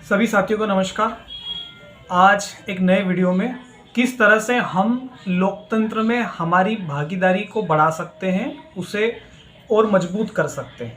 सभी साथियों को नमस्कार। आज एक नए वीडियो में किस तरह से हम लोकतंत्र में हमारी भागीदारी को बढ़ा सकते हैं, उसे और मजबूत कर सकते हैं।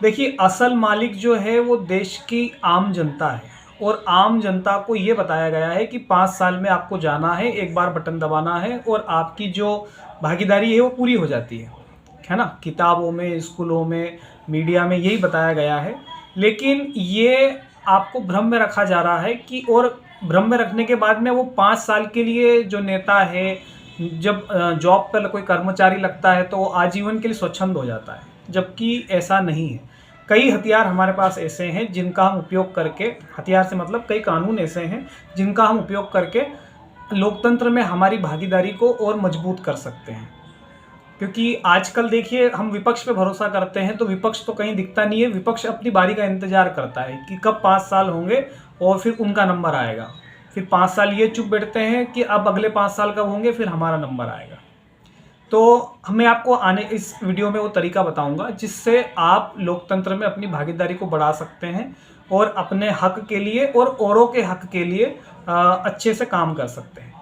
देखिए, असल मालिक जो है वो देश की आम जनता है और आम जनता को ये बताया गया है कि 5 साल में आपको जाना है, एक बार बटन दबाना है और आपकी जो भागीदारी है वो पूरी हो जाती है ना। किताबों में, स्कूलों में, मीडिया में यही बताया गया है। लेकिन ये आपको भ्रम में रखा जा रहा है कि और भ्रम में रखने के बाद में वो 5 साल के लिए जो नेता है, जब जॉब पर कोई कर्मचारी लगता है तो वो आजीवन के लिए स्वच्छंद हो जाता है, जबकि ऐसा नहीं है। कई हथियार हमारे पास ऐसे हैं जिनका हम उपयोग करके, हथियार से मतलब कई कानून ऐसे हैं जिनका हम उपयोग करके लोकतंत्र में हमारी भागीदारी को और मजबूत कर सकते हैं। क्योंकि आजकल देखिए, हम विपक्ष पे भरोसा करते हैं तो विपक्ष तो कहीं दिखता नहीं है। विपक्ष अपनी बारी का इंतजार करता है कि कब 5 साल होंगे और फिर उनका नंबर आएगा। फिर 5 साल ये चुप बैठते हैं कि अब अगले 5 साल कब होंगे, फिर हमारा नंबर आएगा। तो मैं आपको इस वीडियो में वो तरीका बताऊंगा जिससे आप लोकतंत्र में अपनी भागीदारी को बढ़ा सकते हैं और अपने हक के लिए और औरों के हक के लिए अच्छे से काम कर सकते हैं।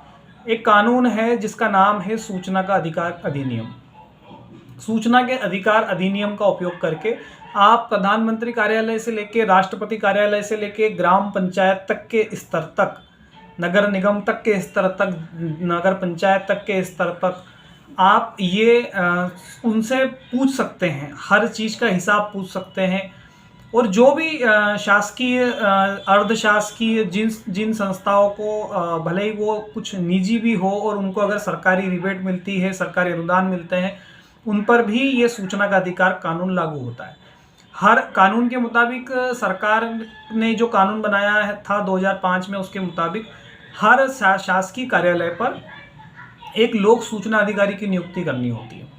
एक कानून है जिसका नाम है सूचना का अधिकार अधिनियम। सूचना के अधिकार अधिनियम का उपयोग करके आप प्रधानमंत्री कार्यालय से लेके, राष्ट्रपति कार्यालय से लेके, ग्राम पंचायत तक के स्तर तक, नगर निगम तक के स्तर तक, नगर पंचायत तक के स्तर तक आप ये उनसे पूछ सकते हैं। हर चीज़ का हिसाब पूछ सकते हैं। और जो भी शासकीय, अर्धशासकीय जिन संस्थाओं को भले ही वो कुछ निजी भी हो और उनको अगर सरकारी रिबेट मिलती है, सरकारी अनुदान मिलते हैं, उन पर भी ये सूचना का अधिकार कानून लागू होता है। हर कानून के मुताबिक सरकार ने जो कानून बनाया था 2005 में, उसके मुताबिक हर शासकीय कार्यालय पर एक लोक सूचना अधिकारी की नियुक्ति करनी होती है।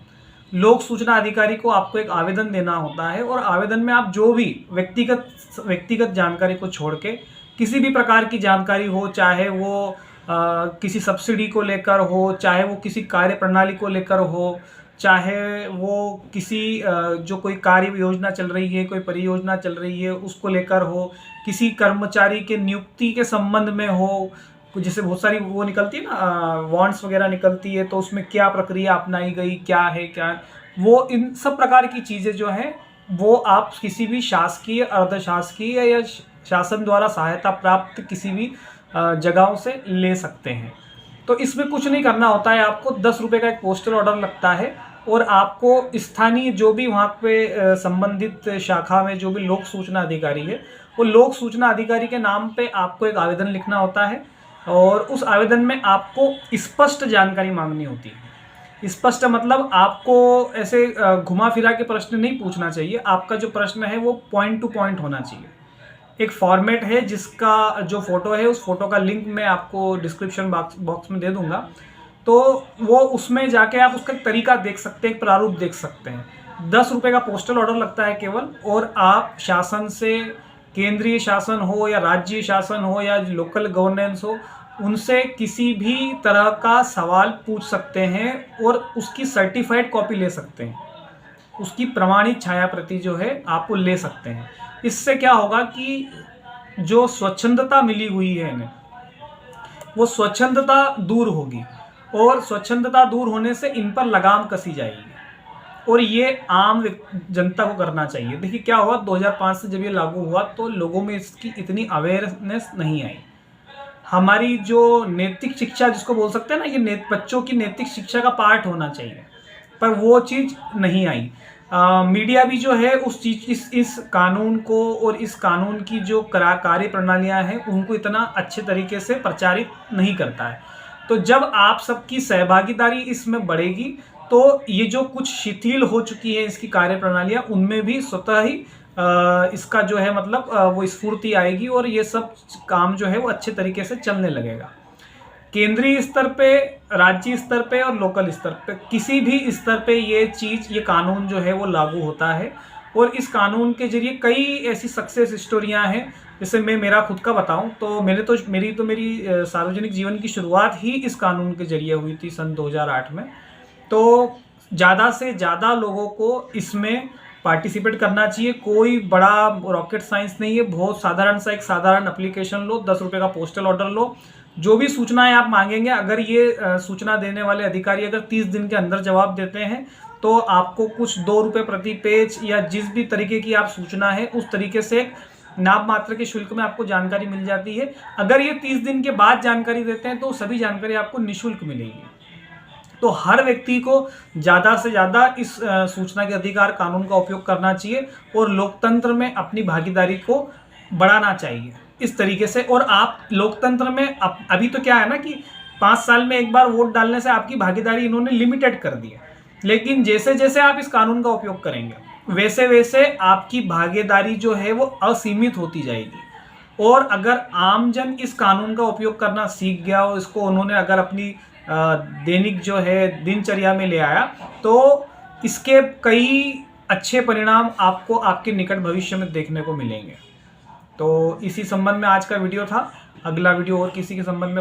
लोक सूचना अधिकारी को आपको एक आवेदन देना होता है और आवेदन में आप जो भी व्यक्तिगत जानकारी को छोड़ के किसी भी प्रकार की जानकारी हो, चाहे वो किसी सब्सिडी को लेकर हो, चाहे वो किसी कार्य प्रणाली को लेकर हो, चाहे वो किसी जो कोई कार्य योजना चल रही है, कोई परियोजना चल रही है, उसको लेकर हो, किसी कर्मचारी के नियुक्ति के संबंध में हो। जैसे बहुत सारी वो निकलती है ना, वांट्स वगैरह निकलती है, तो उसमें क्या प्रक्रिया अपनाई गई, क्या है वो इन सब प्रकार की चीज़ें जो हैं वो आप किसी भी शासकीय, अर्धशासकीय या शासन द्वारा सहायता प्राप्त किसी भी जगहों से ले सकते हैं। तो इसमें कुछ नहीं करना होता है। आपको 10 रुपये का एक पोस्टल ऑर्डर लगता है और आपको स्थानीय जो भी वहाँ पे संबंधित शाखा में जो भी लोक सूचना अधिकारी है, वो लोक सूचना अधिकारी के नाम पे आपको एक आवेदन लिखना होता है और उस आवेदन में आपको स्पष्ट जानकारी मांगनी होती है। स्पष्ट मतलब आपको ऐसे घुमा फिरा के प्रश्न नहीं पूछना चाहिए। आपका जो प्रश्न है वो पॉइंट टू पॉइंट होना चाहिए। एक फॉर्मेट है जिसका जो फोटो है, उस फोटो का लिंक मैं आपको डिस्क्रिप्शन बॉक्स में दे दूंगा। तो वो उसमें जाके आप उसका तरीका देख सकते हैं, एक प्रारूप देख सकते हैं। 10 रुपये का पोस्टल ऑर्डर लगता है केवल, और आप शासन से, केंद्रीय शासन हो या राज्य शासन हो या लोकल गवर्नेंस हो, उनसे किसी भी तरह का सवाल पूछ सकते हैं और उसकी सर्टिफाइड कॉपी ले सकते हैं। उसकी प्रमाणित छाया प्रति जो है आप वो ले सकते हैं। इससे क्या होगा कि जो स्वच्छंदता मिली हुई है इन्हें, वो स्वच्छंदता दूर होगी और स्वच्छंदता दूर होने से इन पर लगाम कसी जाएगी और ये आम जनता को करना चाहिए। देखिए क्या हुआ, 2005 से जब ये लागू हुआ तो लोगों में इसकी इतनी अवेयरनेस नहीं आई। हमारी जो नैतिक शिक्षा जिसको बोल सकते हैं ना, ये बच्चों की नैतिक शिक्षा का पार्ट होना चाहिए, पर वो चीज़ नहीं आई। मीडिया भी जो है उस चीज इस कानून को और इस कानून की जो कार्य प्रणालियां हैं उनको इतना अच्छे तरीके से प्रचारित नहीं करता है। तो जब आप सबकी सहभागीदारी इसमें बढ़ेगी तो ये जो कुछ शिथिल हो चुकी है इसकी कार्य प्रणालियां, उनमें भी स्वतः ही इसका जो है मतलब वो स्फूर्ति आएगी और ये सब काम जो है वो अच्छे तरीके से चलने लगेगा। केंद्रीय स्तर पे, राज्य स्तर पे और लोकल स्तर पे, किसी भी स्तर पे ये कानून जो है वो लागू होता है। और इस कानून के जरिए कई ऐसी सक्सेस स्टोरियां हैं। जैसे मैं मेरा खुद का बताऊं तो मेरी सार्वजनिक जीवन की शुरुआत ही इस कानून के जरिए हुई थी सन 2008 में। तो ज़्यादा से ज़्यादा लोगों को इसमें पार्टिसिपेट करना चाहिए। कोई बड़ा रॉकेट साइंस नहीं है, बहुत साधारण सा एक साधारण एप्लीकेशन लो, 10 रुपये का पोस्टल ऑर्डर लो, जो भी सूचनाएं आप मांगेंगे अगर ये सूचना देने वाले अधिकारी अगर 30 दिन के अंदर जवाब देते हैं तो आपको कुछ 2 रुपये प्रति पेज या जिस भी तरीके की आप सूचना है उस तरीके से एक नाम मात्र के शुल्क में आपको जानकारी मिल जाती है। अगर ये 30 दिन के बाद जानकारी देते हैं तो सभी जानकारी आपको निःशुल्क मिलेगी। तो हर व्यक्ति को ज़्यादा से ज़्यादा इस सूचना के अधिकार कानून का उपयोग करना चाहिए और लोकतंत्र में अपनी भागीदारी को बढ़ाना चाहिए इस तरीके से। और आप लोकतंत्र में अभी तो क्या है ना कि 5 साल में एक बार वोट डालने से आपकी भागीदारी इन्होंने लिमिटेड कर दी है, लेकिन जैसे जैसे आप इस कानून का उपयोग करेंगे वैसे वैसे आपकी भागीदारी जो है वो असीमित होती जाएगी। और अगर आमजन इस कानून का उपयोग करना सीख गया और इसको उन्होंने अगर अपनी दैनिक जो है दिनचर्या में ले आया तो इसके कई अच्छे परिणाम आपको आपके निकट भविष्य में देखने को मिलेंगे। तो इसी संबंध में आज का वीडियो था। अगला वीडियो और किसी के संबंध में